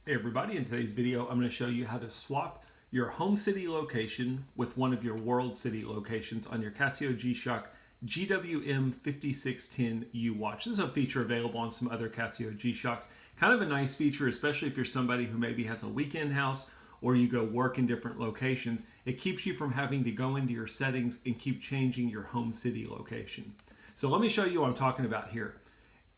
Hey everybody, in today's video I'm going to show you how to swap your home city location with one of your world city locations on your Casio G-Shock GWM5610U watch. This is a feature available on some other Casio G-Shocks. Kind of a nice feature, especially if you're somebody who maybe has a weekend house or you go work in different locations. It keeps you from having to go into your settings and keep changing your home city location. So let me show you what I'm talking about here.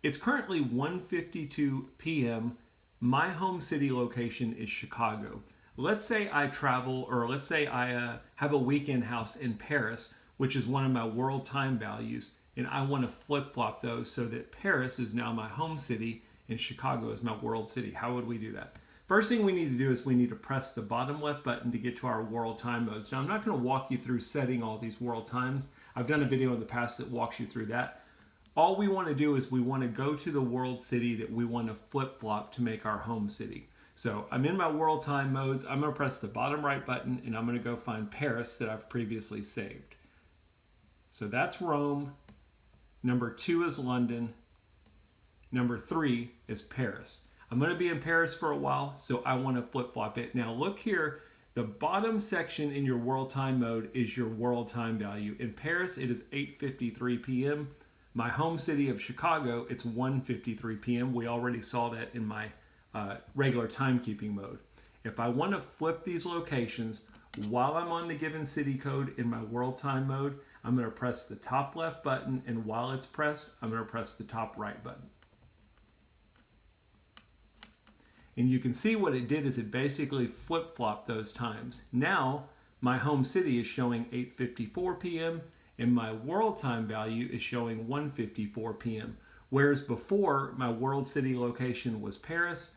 It's currently 1:52 p.m. My home city location is Chicago. Let's say I travel, or let's say I have a weekend house in Paris, which is one of my world time values, and I want to flip-flop those so that Paris is now my home city and Chicago is my world city. How would we do that? First thing we need to do is we need to press the bottom left button to get to our world time modes. Now I'm not going to walk you through setting all these world times. I've done a video in the past that walks you through that. All we want to do is we want to go to the world city that we want to flip-flop to make our home city. So I'm in my world time modes. I'm going to press the bottom right button and I'm going to go find Paris that I've previously saved. So that's Rome. Number 2 is London. Number 3 is Paris. I'm going to be in Paris for a while, so I want to flip-flop it. Now look here. The bottom section in your world time mode is your world time value. In Paris, it is 8:53 p.m. My home city of Chicago, it's 1:53 p.m. We already saw that in my regular timekeeping mode. If I want to flip these locations while I'm on the given city code in my world time mode, I'm going to press the top left button, and while it's pressed, I'm going to press the top right button. And you can see what it did is it basically flip-flopped those times. Now, my home city is showing 8:54 p.m. and my world time value is showing 1:54 p.m. Whereas before, my world city location was Paris.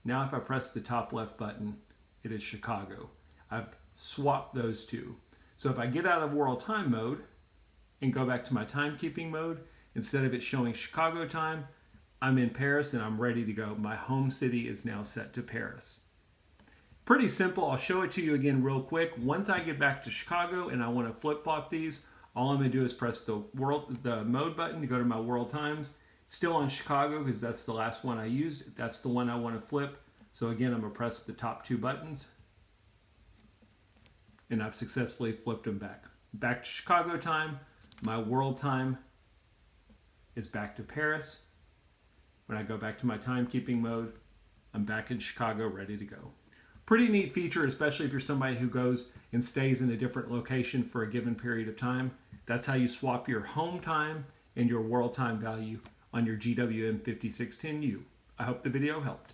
Now if I press the top left button, it is Chicago. I've swapped those two. So if I get out of world time mode and go back to my timekeeping mode, instead of it showing Chicago time, I'm in Paris and I'm ready to go. My home city is now set to Paris. Pretty simple. I'll show it to you again real quick. Once I get back to Chicago and I want to flip-flop these, all I'm going to do is press the mode button to go to my world times. It's still on Chicago because that's the last one I used. That's the one I want to flip. So again, I'm going to press the top two buttons. And I've successfully flipped them back. Back to Chicago time. My world time is back to Paris. When I go back to my timekeeping mode, I'm back in Chicago ready to go. Pretty neat feature, especially if you're somebody who goes and stays in a different location for a given period of time. That's how you swap your home time and your world time value on your GWM5610U. I hope the video helped.